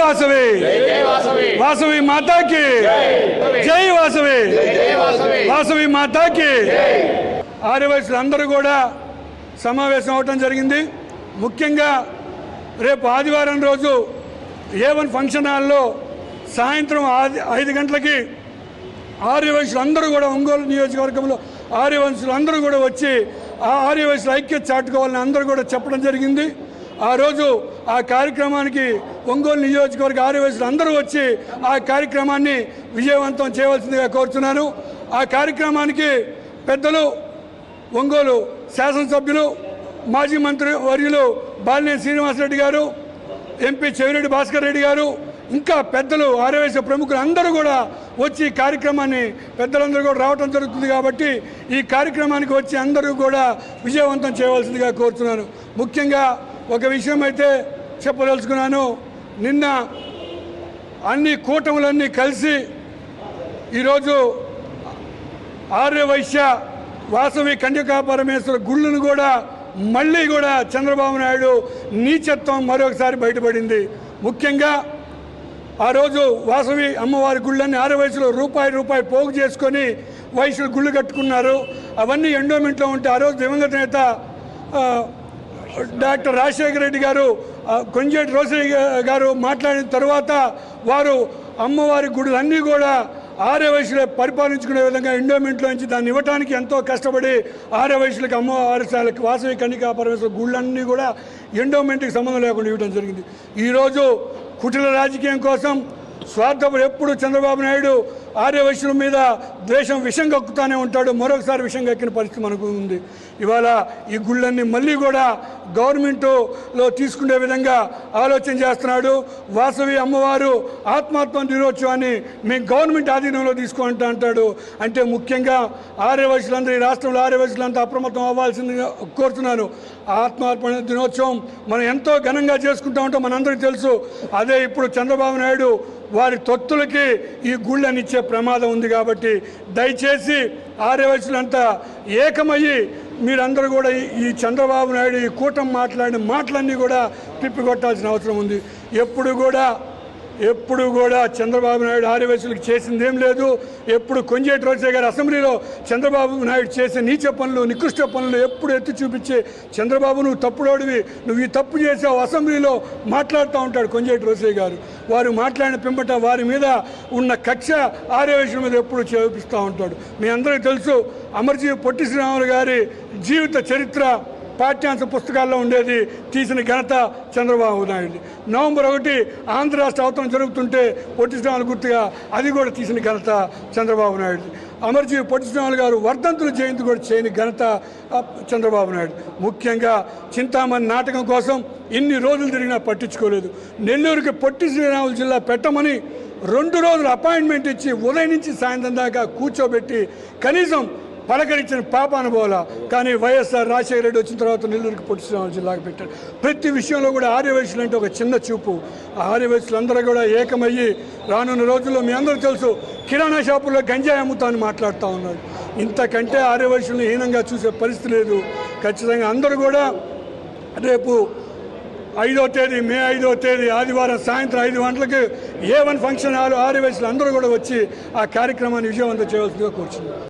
వాసవి వాసవి మాతాకి జై వాసవి వాసవి మాతాకి ఆర్యవైశ్యులందరూ కూడా సమావేశం అవటం జరిగింది. ముఖ్యంగా రేపు ఆదివారం రోజు A1 ఫంక్షన్ హాల్లో సాయంత్రం 5 గంటలకి ఆర్యవైశ్యులందరూ కూడా ఒంగోలు నియోజకవర్గంలో ఆర్యవైశ్యులందరూ కూడా వచ్చి ఆ ఆర్యవైశ్యుల ఐక్యత చాటుకోవాలని అందరూ కూడా చెప్పడం జరిగింది. ఆ రోజు ఆ కార్యక్రమానికి ఒంగోలు నియోజకవర్గ ఆర్యవైశ్యులు అందరూ వచ్చి ఆ కార్యక్రమాన్ని విజయవంతం చేయవలసిందిగా కోరుతున్నాను. ఆ కార్యక్రమానికి పెద్దలు ఒంగోలు శాసనసభ్యులు మాజీ మంత్రి వర్యులు బాలినేని శ్రీనివాసరెడ్డి గారు, ఎంపీ చెవిరెడ్డి భాస్కర్ రెడ్డి గారు, ఇంకా పెద్దలు ఆర్యవైశ్య ప్రముఖులు అందరూ కూడా వచ్చి ఈ కార్యక్రమాన్ని పెద్దలందరూ కూడా రావడం జరుగుతుంది. కాబట్టి ఈ కార్యక్రమానికి వచ్చి అందరూ కూడా విజయవంతం చేయవలసిందిగా కోరుతున్నాను. ముఖ్యంగా ఒక విషయం అయితే చెప్పదలుచుకున్నాను. నిన్న అన్ని కూటములన్నీ కలిసి ఈరోజు ఆర్యవైశ్య వాసవి కన్యకా పరమేశ్వర గుళ్ళను కూడా మళ్ళీ కూడా చంద్రబాబు నాయుడు నీచత్వం మరొకసారి బయటపడింది. ముఖ్యంగా ఆ రోజు వాసవి అమ్మవారి గుళ్ళన్నీ ఆర్యవైశ్యులు రూపాయి పోగు చేసుకొని వైశ్యులు గుళ్ళు కట్టుకున్నారు. అవన్నీ ఎండోమెంట్లో ఉంటే ఆ రోజు దివంగత నేత డాక్టర్ రాజశేఖర రెడ్డి గారు, కొంజేటి రోసయ్య గారు మాట్లాడిన తర్వాత వారు అమ్మవారి గుడులన్నీ కూడా ఆర్యవైశ్యులే పరిపాలించుకునే విధంగా ఎండోమెంట్లో నుంచి దాన్ని ఇవ్వడానికి ఎంతో కష్టపడి ఆర్యవైశ్యులకి అమ్మవారి వాసవి కన్యకా పరమేశ్వర గుళ్ళన్నీ కూడా ఎండోమెంట్కి సంబంధం లేకుండా ఇవ్వడం జరిగింది. ఈరోజు కుటిల రాజకీయం కోసం స్వార్థపడు ఎప్పుడు చంద్రబాబు నాయుడు ఆర్యవైశ్యుల మీద ద్వేషం విషం కక్కుతానే ఉంటాడు. మరొకసారి విషం కక్కిన పరిస్థితి మనకు ఉంది. ఇవాళ ఈ గుళ్ళన్నీ మళ్ళీ కూడా గవర్నమెంట్లో తీసుకునే విధంగా ఆలోచన చేస్తున్నాడు. వాసవి అమ్మవారు ఆత్మాత్మ దినోత్సవాన్ని మేము గవర్నమెంట్ ఆధీనంలో తీసుకుంటా అంటాడు. అంటే ముఖ్యంగా ఆర్యవైశ్యులందరూ ఈ రాష్ట్రంలో ఆర్యవైశ్యులంతా అప్రమత్తం అవ్వాల్సిందిగా కోరుతున్నాను. ఆత్మార్పణ దినోత్సవం మనం ఎంతో ఘనంగా చేసుకుంటా ఉంటాం, మనందరికీ తెలుసు. అదే ఇప్పుడు చంద్రబాబు నాయుడు వారి తొత్తులకి ఈ గుళ్ళని ఇచ్చే ప్రమాదం ఉంది. కాబట్టి దయచేసి ఆర్యవైశ్యులంతా ఏకమయ్యి మీరందరూ కూడా ఈ చంద్రబాబు నాయుడు ఈ కూటమి మాట్లాడిన మాటలన్నీ కూడా తిప్పికొట్టాల్సిన అవసరం ఉంది. ఎప్పుడు కూడా చంద్రబాబు నాయుడు ఆర్యవైశ్యులకు చేసింది ఏం లేదు. ఎప్పుడు కొంజేటి రోసయ్య గారు అసెంబ్లీలో చంద్రబాబు నాయుడు చేసే నీచ పనులు నికృష్ట పనులు ఎప్పుడు ఎత్తి చూపించి చంద్రబాబు నువ్వు తప్పుడోడివి, నువ్వు ఈ తప్పు చేసావు అసెంబ్లీలో మాట్లాడుతూ ఉంటాడు కొంజేటి రోసయ్య గారు. వారు మాట్లాడిన పింపట వారి మీద ఉన్న కక్ష ఆర్యవైశ్యుల మీద ఎప్పుడు చూపిస్తూ ఉంటాడు. మీ అందరికీ తెలుసు, అమరజీవి పొట్టి శ్రీరాములు గారి జీవిత చరిత్ర పాఠ్యాంశ పుస్తకాల్లో ఉండేది. తీసిన ఘనత చంద్రబాబు నాయుడు. నవంబర్ 1 ఆంధ్ర రాష్ట్ర అవతరణ జరుగుతుంటే పొట్టి శ్రీరాములు గుర్తుగా అది కూడా తీసిన ఘనత చంద్రబాబు నాయుడు. అమరజీవి పొట్టి శ్రీరాములు గారు వర్ధంతుల జయంతి కూడా చేయని ఘనత చంద్రబాబు నాయుడు. ముఖ్యంగా చింతామణి నాటకం కోసం ఇన్ని రోజులు తిరిగినా పట్టించుకోలేదు. నెల్లూరుకి పొట్టి శ్రీరాములు జిల్లా పెట్టమని 2 రోజులు అపాయింట్మెంట్ ఇచ్చి ఉదయం నుంచి సాయంత్రం దాకా కూర్చోబెట్టి కనీసం పలకరించిన పాప అనుభవాల. కానీ వైఎస్ఆర్ రాజశేఖర రెడ్డి వచ్చిన తర్వాత నెల్లూరుకి పొట్టి శ్రీరాములు జిల్లాకు పెట్టాడు. ప్రతి విషయంలో కూడా ఆర్యవైశ్యులు అంటే ఒక చిన్న చూపు. ఆర్యవైశ్యులందరూ కూడా ఏకమయ్యి రానున్న రోజుల్లో మీ అందరూ తెలుసు కిరాణా షాపుల్లో గంజాయి అమ్ముతామని మాట్లాడుతూ ఉన్నాడు. ఇంతకంటే ఆర్యవైశ్యులను హీనంగా చూసే పరిస్థితి లేదు. ఖచ్చితంగా అందరూ కూడా రేపు 5వ తేదీ మే 5వ తేదీ ఆదివారం సాయంత్రం 5 గంటలకు A1 ఫంక్షన్ హాల్ ఆర్యవైశ్యులు అందరూ కూడా వచ్చి ఆ కార్యక్రమాన్ని విజయవంతం చేయవలసిందిగా కోరుచున్నాను.